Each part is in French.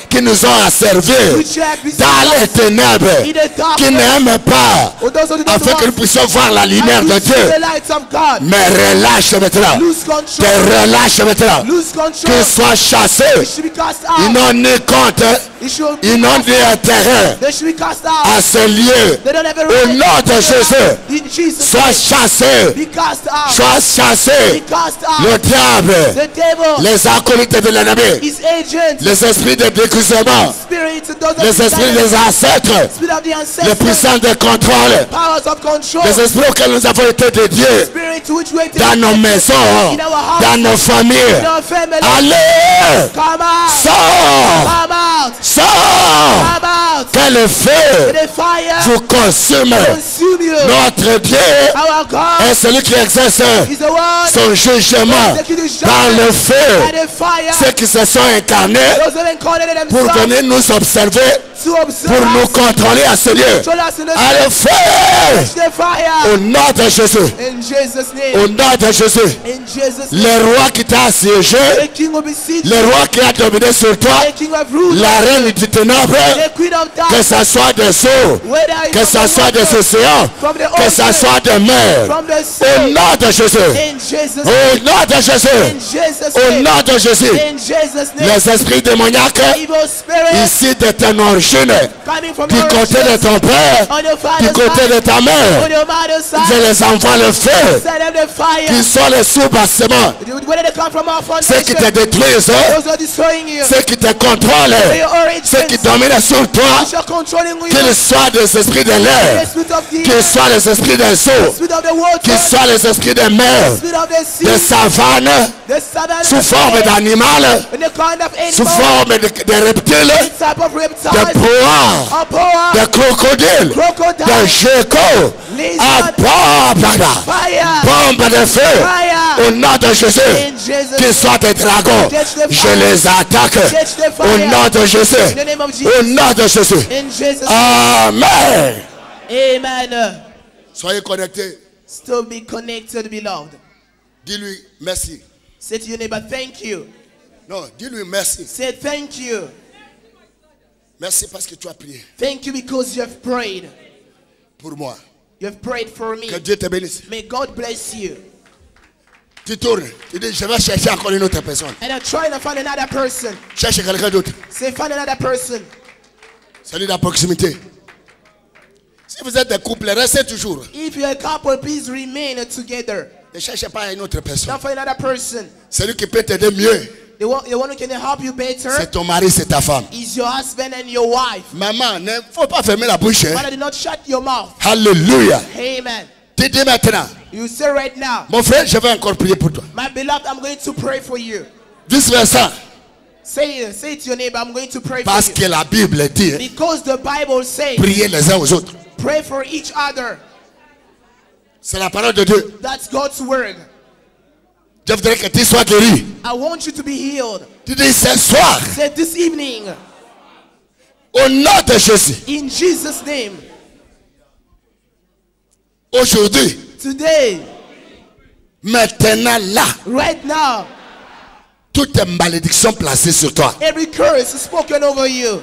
qui nous ont asservis dans les ténèbres, qui n'aiment pas, afin que nous puissions voir la lumière de Dieu. Mais relâche maintenant. Te relâche maintenant. Qu'ils soient chassés. Ils n'ont ni compte, ils n'ont ni intérêt à ce lieu. Au nom de Jésus, sois chassé. Sois chassé. Le diable, les acolytes de l'ennemi, les esprits de déguisement, les esprits des ancêtres, les puissants de contrôle, les esprits auxquels nous avons été dédiés dans nos maisons, dans nos familles. Allez, sors, sors, que le feu vous consume. Notre Dieu est celui qui exerce son jugement dans le feu. Ceux qui se sont incarnés pour venir nous observer, pour nous contrôler à ce lieu. Allez, feu! Au nom de Jésus. Au nom de Jésus. Le roi qui t'a assiégé, le roi qui a dominé sur toi, la reine du ténèbre, que ce soit des eaux, que ce soit des océans, que ce soit des mers. Au nom de Jésus. Au nom de Jésus. Au nom de Jésus. Les esprits démoniaques ici de ton origine, du côté de ton père, du côté de ta mère, je les envoie le feu, qui sont les sous-bassements, ceux qui te détruisent, ceux qui te contrôlent, ceux qui dominent sur toi, qu'ils soient des esprits de l'air, qu'ils soient les esprits des eaux, qu'ils soient les esprits des mers, des savanes, sous forme d'animal, sous forme de reptiles, de proies, de crocodiles, de geckos, bombe de feu, au nom de Jésus, qu'ils soient des dragons, je les attaque, au nom de Jésus, au nom de Jésus. Amen. Amen. Soyez connectés. Still be connected, beloved. Dis-lui merci. Say to your neighbor, thank you. Non, dis-lui merci. Say thank you. Merci parce que tu as prié. Thank you because you have prayed. Pour moi. You have prayed for me. Que Dieu te bénisse. May God bless you. Tu tournes. Tu dis, je vais chercher encore une autre personne. And I'm trying to find another person. Cherche quelqu'un d'autre. Say find another person. Celui de la proximité. Si vous êtes des couples, restez toujours. If you're a couple, please remain together. Ne cherchez pas une autre personne. Don't find another person. Celui qui peut t'aider mieux. The one who can help you better. C'est ton mari, c'est ta femme. Is your husband and your wife. Maman, ne faut pas fermer la bouche. Father, do not shut your mouth. Alléluia. Amen. Tu dis maintenant. You say right now. Mon frère, je vais encore prier pour toi. My beloved, I'm going to pray for you. Vice versa. Say to your neighbor, I'm going to pray Parce for you. que la Bible dit. Because the Bible says. Priez les uns aux autres. Pray for each other. C'est la parole de Dieu. That's God's word. Je voudrais que tu sois guéri. I want you to be healed. Tu dis ce soir. Say this evening. Au nom de Jésus. In Jesus' name. Aujourd'hui. Today. Maintenant là. Right now. Toute malédiction placée sur toi. Every curse spoken over you.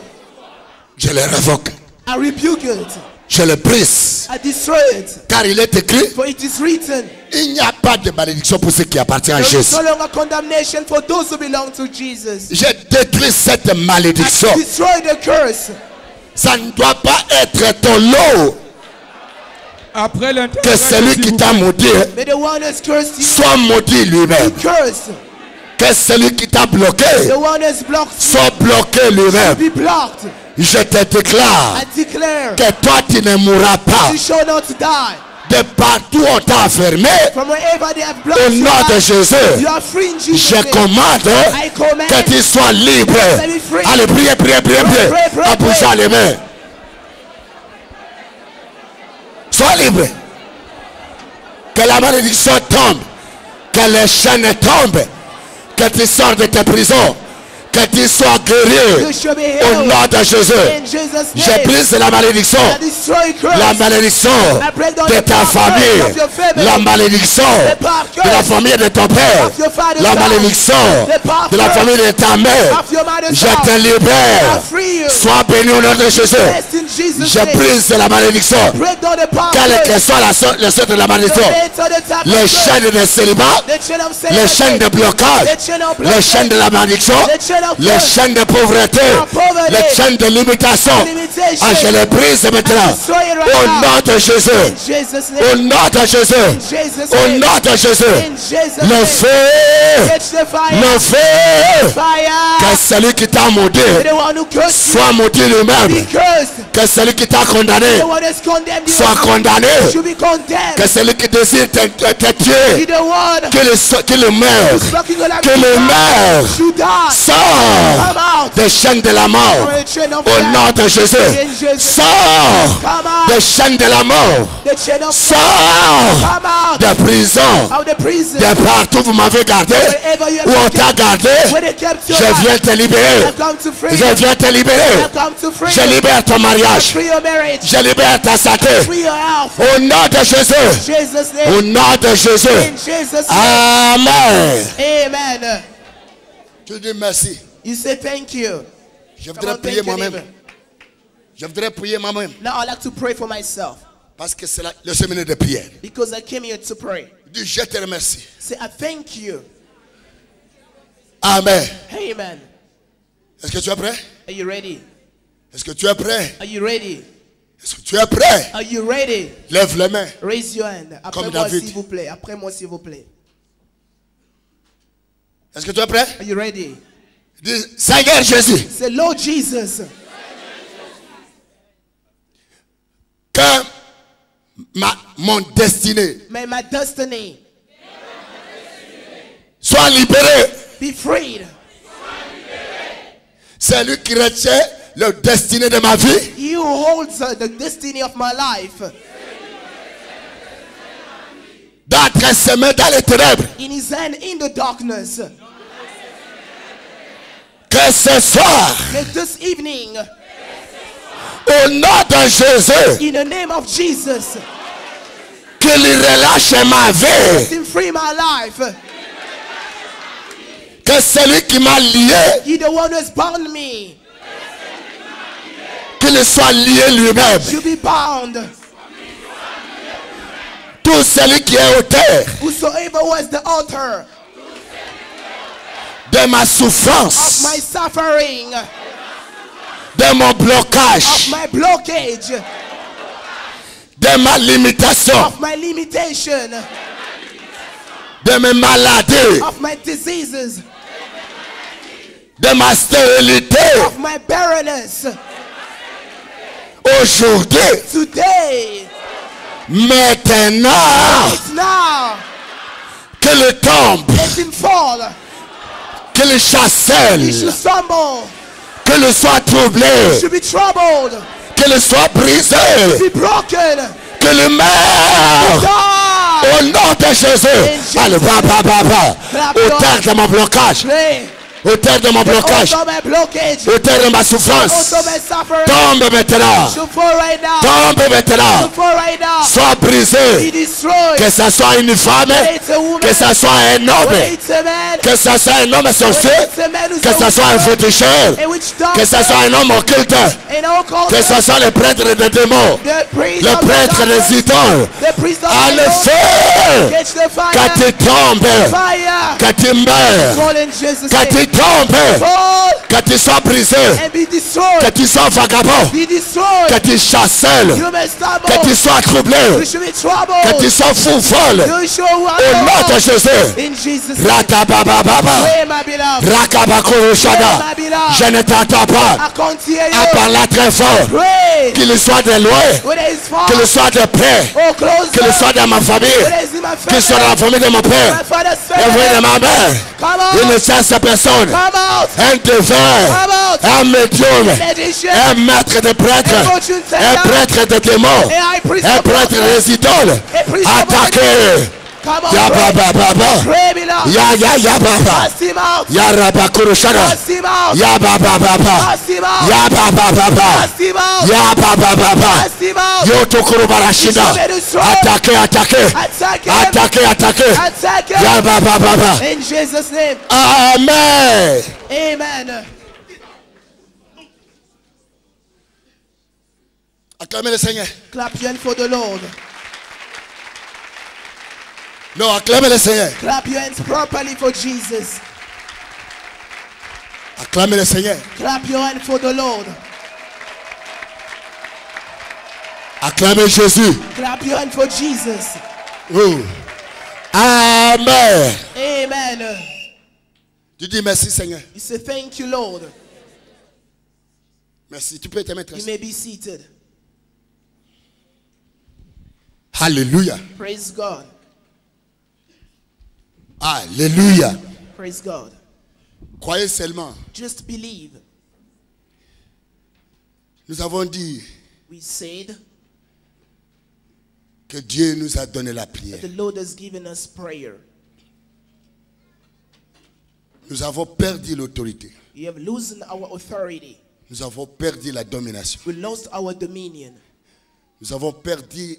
Je le révoque. I rebuke it. Je le brise. I destroy it. Car il est écrit. For it is written. Il n'y a pas de malédiction pour ceux qui appartiennent à Jésus. There is no longer condemnation for those who belong to Jesus. Je détruis cette malédiction. I destroy the curse. Ça ne doit pas être ton lot. Après que celui qui t'a maudit soit maudit lui-même. Que celui qui t'a bloqué soit bloqué lui-même. Je te déclare que toi tu ne mourras pas. De partout on t'a enfermé, au nom de Jésus, je commande que tu sois libre. Allez, priez, priez, priez, priez, en bougeant les mains. Sois libre. Que la malédiction tombe, que les chaînes tombent, que tu sors de tes prisons, Que tu sois guéri. You should be Au healed. nom de Jésus. In Jesus' Je name. brise la malédiction. I destroy curse. La malédiction I break down de the ta power famille. of your family. La malédiction The power de la famille de ton père. of your father's La house. malédiction The power de la famille de ta mère. of your mother's Je house. te libère. I free you. Sois béni au nom de Jésus. Rest in Jesus' Je name. brise la malédiction. Break down the power. Quelle que soit le sort de la malédiction. Les chaînes de célibat. Les chaînes de blocage. Les chaînes de la malédiction. Les chaînes de pauvreté. Les chaînes de limitation. Ah, je les brise maintenant. Au nom de Jésus. Au nom de Jésus. Au nom de Jésus. Le feu. Le feu. Que celui qui t'a maudit soit maudit lui-même. Que celui qui t'a condamné soit condamné. Que celui qui désire te tuer, qu'il meure. Que le meure. Sors des chaînes de la mort. Au nom de Jésus. Sors des chaînes de la mort. Sors de prison. De partout vous m'avez gardé. Où on t'a gardé. Je viens te libérer. Je viens te libérer. Je libère ton mariage. Je libère ta santé. Au nom de Jésus. Au nom de Jésus. Amen. Amen. Tu dis merci. You say thank you. Je voudrais prier moi-même. Je voudrais prier moi-même. Now I like to pray for myself. Parce que c'est le séminaire de prière. Because I came here to pray. Dis, je te remercie. Say I thank you. Amen. Amen. Est-ce que tu es prêt? Are you ready? Est-ce que tu es prêt? Are you ready? Est-ce que tu es prêt? Are you ready? Lève les mains. Raise your hand. Après Comme moi, David. s'il vous plaît. Après moi, s'il vous plaît. Est-ce que tu es prêt? Are you ready? Dis, Seigneur Jésus, Say, Lord Jesus, que mon destinée may my destiny soit libérée. be freed. C'est lui qui retient le destiné de ma vie. He who holds the destiny of my life D'être semé dans les ténèbres. in his hand in the darkness. Que ce soir, That this evening, au nom de Jésus, in the name of Jesus, qu'il relâche ma vie. to free my life. Que celui qui m'a lié, He the one who has bound me. qu'il soit lié lui-même. You be bound. Tout celui qui est auteur Whosoever was the author de ma of souffrance, my suffering, de mon of blocage, my blockage, de ma limitation, of my limitation, de mes maladies, of my diseases, de ma stérilité. of my barrenness. Aujourd'hui, Today, maintenant, it's now, qu'il tombe, let him fall. qu'il chancelle, He should stumble. qu'il soit He troublé, should be troubled. qu'il soit brisé, Be broken. qu'il meure. Die. Au nom de Jésus, allez, auteur de mon blocage, Pray. auteur de mon blocage, Also my blockage. auteur de ma souffrance, Also my suffering. tombe maintenant, Should fall right now. tombe maintenant, Should fall right now. sois Be brisé, destroyed. que ce soit une femme, Whether it's a woman. que ce soit un Whether homme, it's a man. que ce soit un homme sorcier, Whether it's a man who's que a ce soit un witch. féticheur, A witch que ce doctor. soit un homme occulte, An occult. que ce soit le prêtre des démons, The priest le of the prêtre darkness. des idoles, The priest of à the le idols. feu, Catch the fire. quand tu tombes, Fire. quand tu meurs, Fall in Jesus' quand name. tu tombes, Fall que tu sois brisé, and be destroyed. que tu sois vagabond, Be destroyed. que tu chancelles, You may stumble. que tu sois troublé, You should be troubled. que tu sois fou folle. You should Au nom de Jésus, in Jesus' name. Rakabababa, Pray, my beloved. Rakabakurushada, je ne t'entends pas. I can't hear À you. parler très fort, Pray. qu'il soit de loin, Whether it's far qu'il soit de près, or close. qu'il soit dans ma famille, Whether it's in my qu'il soit dans family. la famille de mon père, My father's la famille de family. ma mère. Come Il ne out. cesse personne. Come out. Un devin, Come out. un médium, Magician. un maître de prêtre, A fortune teller. un prêtre de démons, A high priest un of prêtre darkness. des idoles. A priest of Attaquez, Come on, Ya pray. baba baba. Pray it out. Ya baba. Cast him out. Ya rabakurushana. Cast him out. Ya baba baba. Cast him out. Ya baba baba. Cast him out. Ya baba baba. Cast him out. Yo tokuru barashida. Attaquez, attaquez. Attack him. Attaquez, attaquez. Attack Ya him. baba baba. In Jesus' name. Amen. Amen. Acclamez le Seigneur. Clap your hands for the Lord. Non, acclamez le Seigneur. Clap your hands properly for Jesus. Acclamez le Seigneur. Clap your hands for the Lord. Acclamez Jésus. Clap your hands for Jesus. Oh. Amen. Amen. Tu dis merci Seigneur. You say thank you, Lord. Merci. Tu peux te mettre You assis. may be seated. Alléluia. Praise God. Alléluia. Praise God. Croyez seulement. Just believe. Nous avons dit We said que Dieu nous a donné la prière. that the Lord has given us prayer. Nous avons perdu l'autorité. We have loosened our authority. Nous avons perdu la domination. We lost our dominion. Nous avons perdu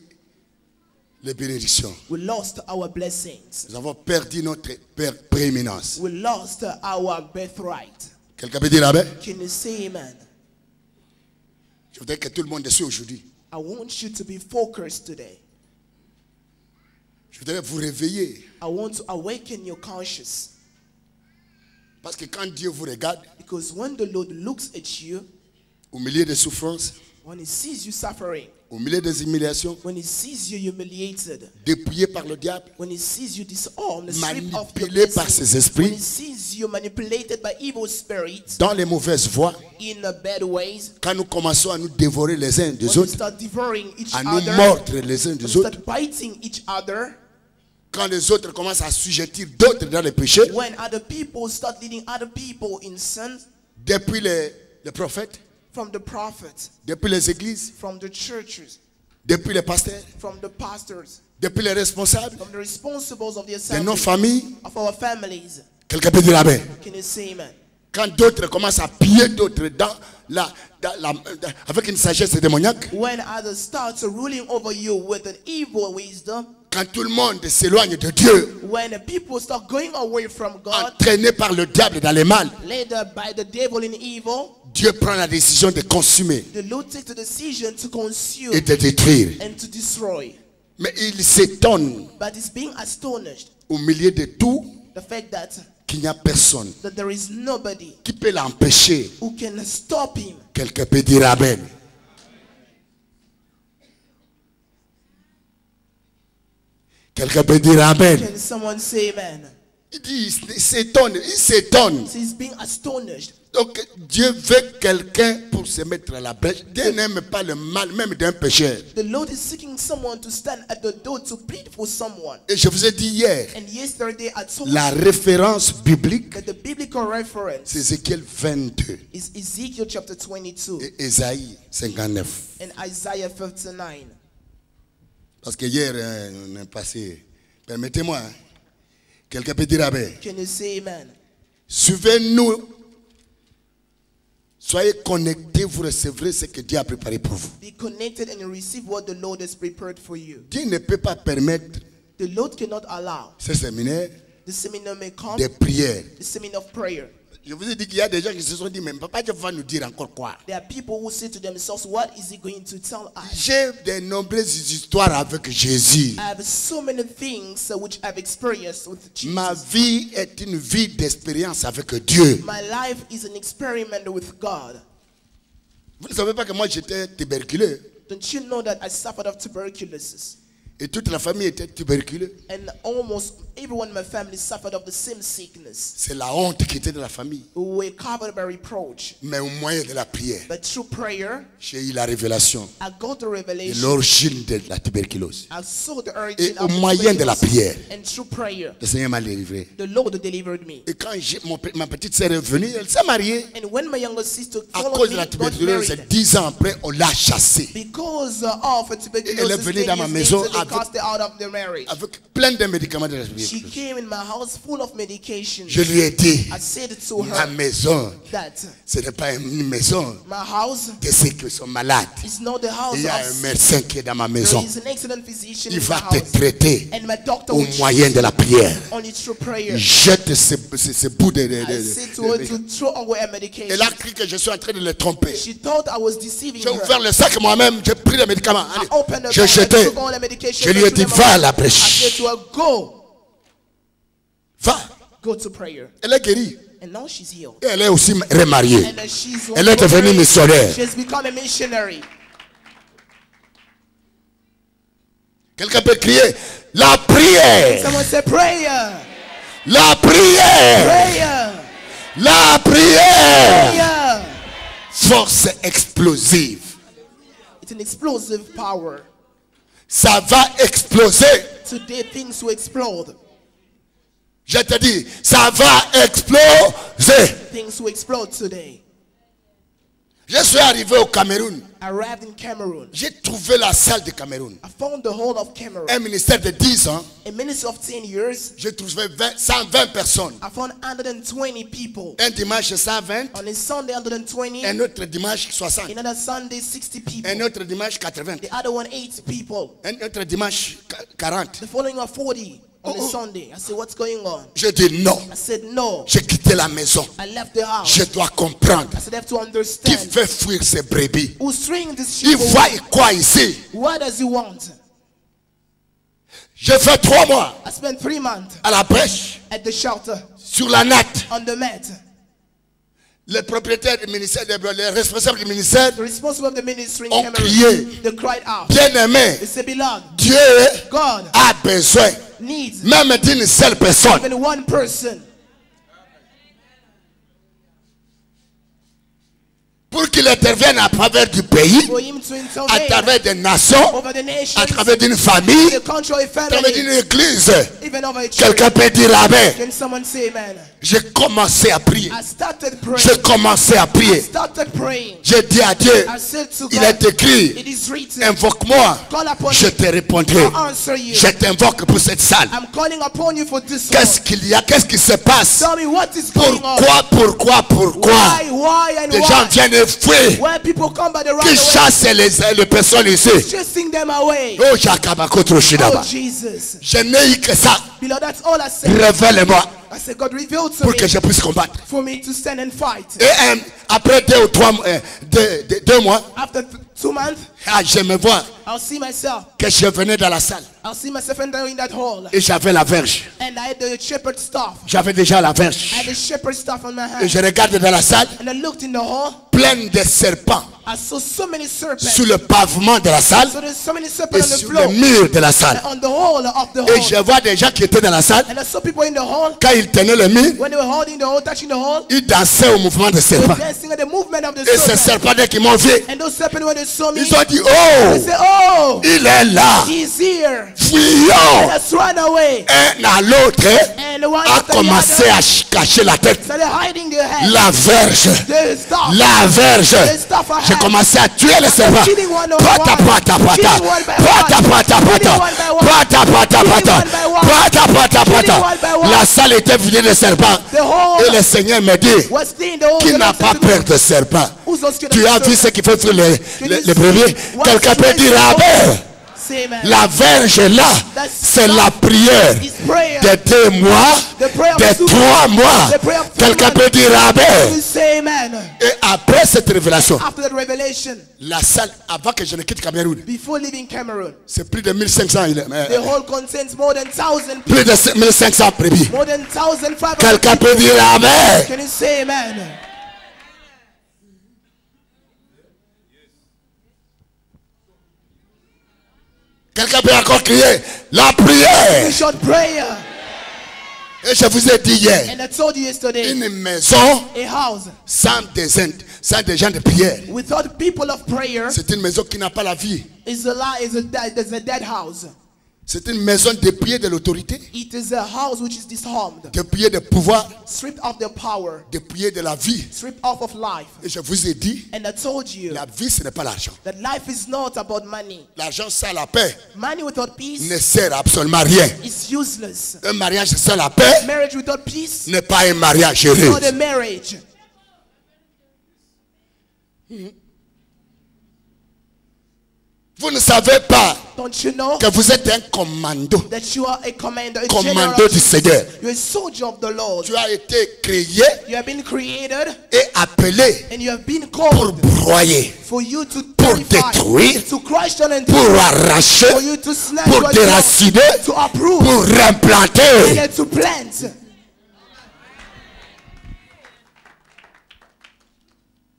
les bénédictions. We lost our blessings. Nous avons perdu notre prééminence. We lost our birthright. Quelqu'un peut dire amen? Can you say amen? Je voudrais que tout le monde dessus aujourd'hui. I want you to be focused today. Je voudrais vous réveiller. I want to awaken your conscience. Parce que quand Dieu vous regarde, Because when the Lord looks at you, au milieu des souffrances, when he sees you suffering, au milieu des humiliations, when he sees you humiliated, dépouillé par le diable, when he sees you disarmed, stripped of your manipulé par blessings, ses when he esprits, sees you manipulated by evil spirits dans les mauvaises voies, in bad ways, quand nous commençons à nous dévorer les uns des when we autres, start devouring each à nous other, mordre les uns when des we autres, start biting each other, quand les autres commencent à assujettir d'autres dans les péchés, when other people start leading other people in sin, depuis les prophètes, from the prophets, depuis les églises, from the churches, depuis les pasteurs, from the pastors, depuis les responsables from the responsibles of the de nos assembly, familles, of our families. quelqu'un peut dire amen. Can you say amen? Quand d'autres commencent à piller d'autres avec une sagesse démoniaque, When others start ruling over you with an evil wisdom, quand tout le monde s'éloigne de Dieu, when people start going away from God, entraîné par le diable dans les mal, led by the devil in evil, Dieu prend la décision de consumer the Lord takes the decision to consume et de détruire. and to destroy. Mais il s'étonne But he's being astonished, au milieu de tout the fact that qu'il n'y a personne there is nobody qui peut l'empêcher. who can stop him. Quelqu'un peut dire amen. Quelqu'un peut dire amen. Can someone say amen? Il dit, il s'étonne, il s'étonne. So he's being astonished. Donc Dieu veut quelqu'un pour se mettre à la brèche. Dieu n'aime pas le mal, même d'un pécheur. The Lord is seeking someone to stand at the door to plead for someone. Et je vous ai dit hier, And yesterday I told la you référence biblique, that the biblical reference c'est Ézéchiel 22 is Ezekiel chapter 22 et Ésaïe 59. and Isaiah 59. Parce que hier, on est passé. Permettez-moi, hein. Quelqu'un peut dire amen. Can you say amen? Suivez-nous. Soyez connectés, vous recevrez ce que Dieu a préparé pour vous. Be connected and receive what the Lord has prepared for you. Dieu ne peut pas permettre The Lord cannot allow ce séminaire the seminar may come, des prières. the seminar of prayer. Je vous ai dit qu'il y a des gens qui se sont dit, mais papa Dieu va nous dire encore quoi? There are people who say to themselves, what is he going to tell us? J'ai de nombreuses histoires avec Jésus. I have so many things which I've experienced with Jesus. Ma vie est une vie d'expérience avec Dieu. My life is an experiment with God. Vous ne savez pas que moi j'étais tuberculeux Don't you know that I suffered of tuberculosis? et toute la famille était tuberculeuse. And almost everyone in my family suffered of the same sickness. C'est la honte qui était de la famille. We were covered by reproach. Mais au moyen de la prière, But through prayer, j'ai eu la révélation I got the de revelation. l'origine de la tuberculose. I saw the Et origin au of the moyen de la tuberculosis. prière, And through prayer, le Seigneur m'a délivré. the Lord delivered me. Et quand ma petite sœur est venue, elle s'est mariée. And when my younger sister À followed cause de me, la got tuberculose, married. 10 ans après, on l'a chassée. Because of Et elle est tuberculosis, venue dans 10 ma years maison later, they cast her out of the marriage. Avec plein de médicaments de la She came in my house full of medication. Je lui ai dit, I said to ma her maison, that ce n'est pas une maison my house de ceux qui sont malades. is not the house Il y a un of médecin qui est dans ma there maison. is an excellent physician Il in my va te house. traiter And my doctor au will moyen de la prière. only through prayer. Jette ce bout de I said to her to throw away her medication. Elle a cru que je suis en train de le tromper. She thought I was deceiving J'ai her. ouvert le sac moi-même, j'ai pris les médicaments. I Allez, opened the j'ai bag, I jeté. took all the medication, Je lui ai dit, threw them va à away. la I said brèche. to her, Va. go to prayer. Elle est guérie. And now she's healed. Et elle est aussi remariée. And then she's Elle est devenue missionnaire. She's become a missionary. Quelqu'un peut crier, la prière. Someone say prayer. La prière. Prayer. La prière. Prayer. Force explosive. It's an explosive power. Ça va exploser. Today things will explode. Je te dis, ça va exploser. Things will explode today. Je suis arrivé au Cameroun. I arrived in Cameroon. J'ai trouvé la salle de Cameroun. I found the whole of Cameroon. Un ministère de 10 ans. A ministry of 10 years. J'ai trouvé 120 personnes. I found 120 people. Un dimanche 120. On a Sunday 120. Un autre dimanche 60. Another Sunday 60 people. Un autre dimanche 80. The other one 80 people. Un autre dimanche 40. The following one 40 on a Sunday. I said, what's going on? Je dis non. I said no. J'ai quitté la maison. I left the house. Je dois comprendre. I said I have to Qui understand. fait fuir ces brebis? Who's stringing this Il sheep voit away? quoi ici? What does he want? J'ai fait 3 mois I spent 3 months à la brèche, at the shelter sur la natte. on the mat. Les propriétaires du ministère, les responsables du ministère The responsible of the ministry in ont Cameroon, crié, they cried out. bien-aimé, They said, beloved, Dieu God a besoin needs même d'une seule personne even one person pour qu'il intervienne à travers du pays, for him to à intervene travers des nations, over the nations, à travers d'une famille, the country, à travers family, d'une église. even over a church. Quelqu'un peut dire amen. Can someone say amen? J'ai commencé à prier. I started praying. J'ai commencé à I prier. started praying. J'ai dit à Dieu, I said to il God, est écrit, it is written, invoque-moi, call upon je me, te répondrai. I'll answer you. Je t'invoque pour cette salle. I'm calling upon you for this Qu'est-ce one. qu'il y a? Qu'est-ce qui se passe? Tell me what is going on. Pourquoi? Why and Les gens why? viennent fuir, When people come by the qui right way, chassent les personnes ici. chasing them away. Oh, Jakabakotro Shidaba. Oh Jesus. Je n'ai eu que ça. Beloved, that's all I said. Révèle-moi I said, God revealed to pour me que je puisse combattre. for me to stand and fight. Et après 2 ou 3 2 mois, After 2 months, je me vois I'll see myself. que je venais dans la salle I'll see myself entering that hall. et j'avais la verge. And I had the shepherd's staff. J'avais déjà la I had verge. the shepherd's staff on my Et hand. je regarde dans la salle, And I looked in the hall. pleine de serpents I saw so many serpents. sur le pavement de la salle So there's so many et serpents on the sur floor. le mur de la salle. And on the wall of the Et hall. je vois des gens qui étaient dans la salle. And I saw people in the hall. Quand ils tenaient le mur, When they were holding the hall, touching the hall, ils dansaient au mouvement des they were serpents. dancing at the movement of the Et ces serpent. serpents, dès qu'ils m'ont vu, And those serpents, when they saw me, ils ont dit, they oh, said, oh, il est là. he's here. Fuyons. Let's run away. Un à l'autre And the one a after the commencé other à cacher la tête. started hiding their head. La verge. The staff. La verge. The staff I J'ai had. commencé à tuer les serpents. Killing one on Pata, one. pata, pata. Killing one by Pata, one. pata, Killing pata. one by one. Pata, pata, Killing pata. one by one. Pata, pata, Killing pata. one by one. La salle était vidée de serpents. The whole Et le Seigneur me dit, was clean. The whole qui n'a the pas peur de serpents? Who's not scared Tu of as the vu ce serpent? qui fait fuir les brebis? What Quelqu'un peut dire amen. Say amen. La verge là, c'est la prière It's prayer. de 2 mois, The prayer of de 2 3 mois. The prayer of 2 Quelqu'un months. peut dire amen. You say amen. Et après cette révélation, After that revelation, la salle, avant que je ne quitte Cameroun, before leaving Cameroon, c'est plus de 1500. the hall contains more than 1,000 people. Plus de 1500 brebis. More than 1,500 Quelqu'un people. peut dire amen. Can you say amen? Quelqu'un peut encore crier la prière. We should prayer. Et je vous ai dit hier, And I told you yesterday, une maison a house sans des gens de prière, without people of prayer c'est une maison qui n'a pas la vie. is a dead house. C'est une maison dépouillée de l'autorité, It is a house which is disarmed, dépouillée de pouvoir, stripped of their power, dépouillée de la vie. stripped off of life. Et je vous ai dit, And I told you la vie ce n'est pas l'argent. that life is not about money. L'argent sans la paix Money without peace ne sert absolument à rien. is useless. Un mariage sans la paix Marriage without peace n'est pas un mariage is heureux. not a marriage. Vous ne savez pas Don't you know que vous êtes un commando. that you are a commander, a Commando general? du Seigneur. You're a soldier of the Lord. Tu as été créé You have been created et appelé and you have been pour called broyer, for you to pour terrify, détruire, to crush down and pour destroy, arracher, for you to snatch pour what you have, déraciner, to uproot, pour and réimplanter. then to plant.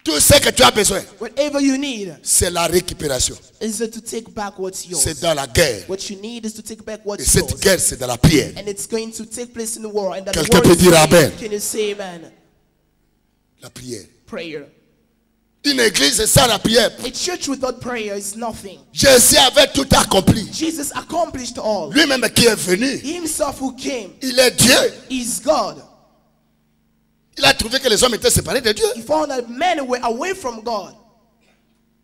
Tout ce que tu as besoin, Whatever you need c'est la récupération. is to take back what's yours. C'est dans la guerre. What you need is to take back Et what's cette yours. guerre, c'est dans la prière. And it's going to take place in the war. And that the Quelqu'un war peut is dire praying. amen. Can you say amen? La prière. Prayer. Une église sans la prière. A church without prayer is nothing. Jésus avait tout accompli. Jesus accomplished all. Lui-même qui est venu, He himself who came il est Dieu. is God. Il a trouvé que les hommes étaient séparés de Dieu. He found that men were away from God.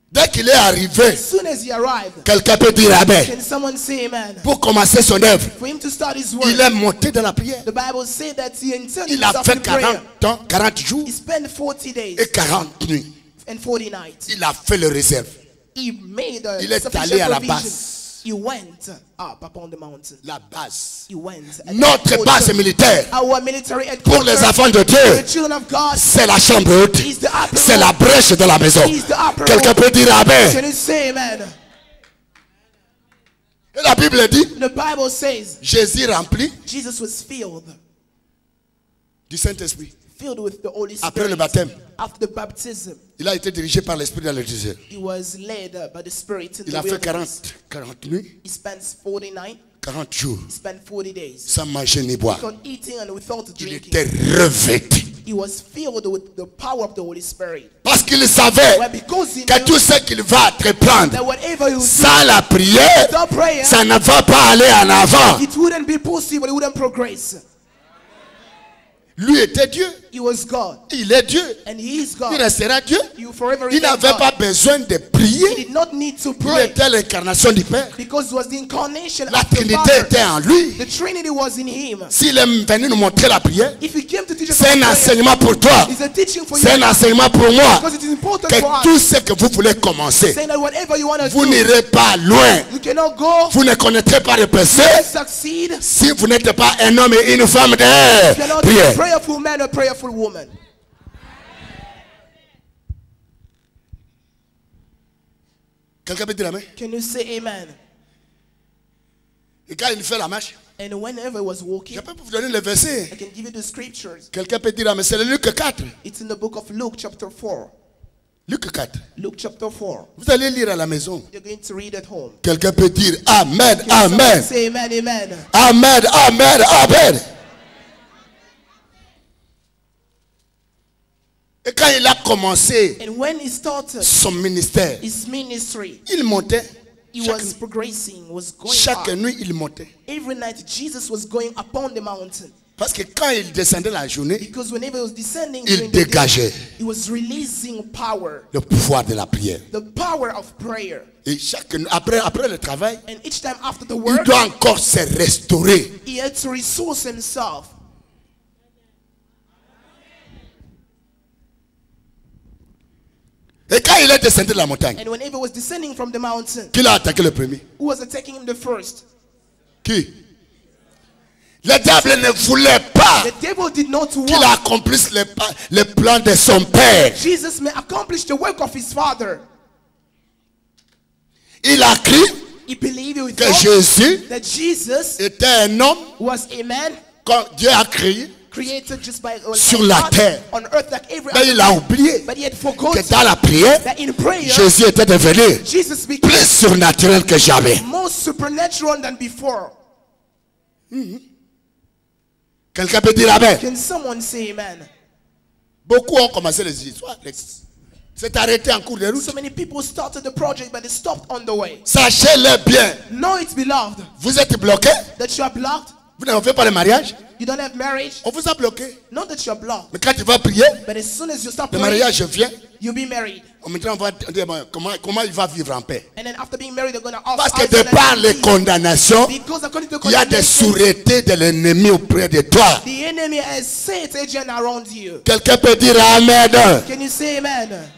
Dès qu'il est arrivé, As soon as he arrived, quelqu'un peut dire amen. can someone say amen? Pour commencer son œuvre, For him to start his il work, est monté dans la prière. the Bible says that he intended Il a himself fait in prayer. 40 ans, 40 jours He spent 40 days et 40 nuits. and 40 nights. Il a fait le réserve. He made a Il est sufficient allé à la provision. base. He went up upon the mountain. La base. He went. And Notre base militaire our military pour les headquarters, enfants de the Dieu, children of God, c'est la chambre haute. is the upper C'est room. la brèche de la maison. Is the upper Quelqu'un room. peut dire amen. Can you say amen? Et la Bible dit, The Bible says Jésus rempli Jesus was filled du Saint-Esprit. filled with the Holy Spirit. Après le baptême, After the baptism, il a été dirigé par l'Esprit dans le désert. he was led by the Spirit in Il the a fait wilderness. 40 nuits, He spent 40 nights, 40 jours, he spent 40 days sans manger ni boire. without eating and without Il drinking. était revêtu. He was filled with the power of the Holy Spirit. Parce qu'il savait Well, because he que knew tout ce qu'il va entreprendre that whatever you do sans la prière, without prayer, ça ne va pas aller en avant. it wouldn't be possible, it wouldn't progress. Lui était Dieu. He was God, Il est Dieu. and he is Il God. restera Dieu. You forever Il remain n'avait God. pas besoin de He prier. did not need to Il pray était l'incarnation du Père. because it was the incarnation La of the Trinité Father. était en lui. The Trinity was in him. S'il est venu nous montrer la prière, If he came to teach us c'est un about prayer, enseignement pour toi. it's a teaching for you C'est un enseignement pour moi. because it is important Que for tout us. ce que vous voulez commencer, Saying that whatever you want to vous do, n'irez pas loin. you cannot go, Vous ne connaîtrez pas de péché succeed, si vous n'êtes pas un homme et une femme if you're de not a prière. prayerful man or prayerful woman. Quelqu'un peut dire amen? Can you say amen? Et quand il fait la marche, And whenever I was walking, je peux vous donner le verset. I can give you the scriptures. Quelqu'un peut dire amen. C'est le Luc 4. It's in the book of Luke chapter 4. Luc 4. Luke chapter 4. Vous allez lire à la maison. You're going to read at home. Quelqu'un peut dire amen, Can someone amen, say amen, amen. amen, amen, amen. Et quand il a commencé And when he started son ministère, his ministry, il montait. he was progressing, was going Chaque up. nuit, il montait. Every night, Jesus was going upon the mountain. Parce que quand il descendait la journée, Because whenever he was descending il during the day, dégageait he was releasing power, le pouvoir de la prière. the power of prayer. Et chaque nuit, après le travail, And each time after the il work, doit encore se restaurer. he had to resource himself. Et quand il est descendu de la montagne, And whenever he was descending from the mountain, qui l'a attaqué le premier? who was attacking him the first? Qui? Le diable ne voulait pas The devil did not qu'il want accomplisse les plans de son père. Jesus may accomplish the work of his father. Il a cru He believed with que God Jésus that Jesus était un homme was a man quand Dieu a créé. created just by Sur by la God terre. on earth like every Mais other il a man. oublié But he had que forgotten dans la prière, that in prayer, Jésus était devenu Jesus became plus surnaturel que jamais. more supernatural than before. Quelqu'un peut dire amen. Can someone say amen? Beaucoup ont commencé les histoires. C'est arrêté en cours de route. So many people started the project, but they stopped on the way. Sachez-le bien. Know it, beloved, Vous êtes bloqué. that you are blocked. Vous n'avez pas le mariage. You don't have marriage. On vous a bloqué. Know that you are blocked. Mais quand tu vas prier, But as soon as you start le praying, mariage vient. you'll be married. Maintenant, on va dire comment il va vivre en paix. And then after being married, they're going to ask. Parce que de par les condamnations, Because according to il y a des condemnation, sûretés de l'ennemi auprès de toi. the enemy has set agent around you. Quelqu'un peut dire Amen. Can you say amen?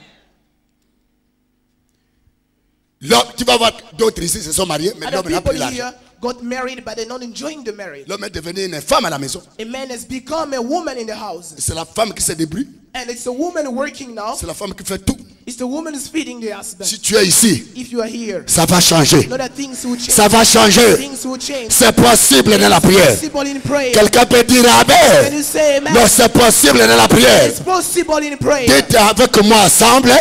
L'homme, tu vas voir d'autres ici se sont mariés, mais Other l'homme n'a people plus l'argent. here got married, but they're not enjoying the marriage. L'homme est devenu une femme à la maison. A man has become a woman in the house. C'est la femme qui se débrouille. And it's a woman working now. C'est la femme qui fait tout. It's the woman who's feeding the husband. Si tu es ici, If you are here, ça va changer. know that things will change. Ça va changer. Things will change. C'est possible dans la prière. Possible in prayer. Quelqu'un peut dire Can Amen. you say amen? Non, c'est possible dans la prière. It's possible in prayer. Dites avec moi ensemble.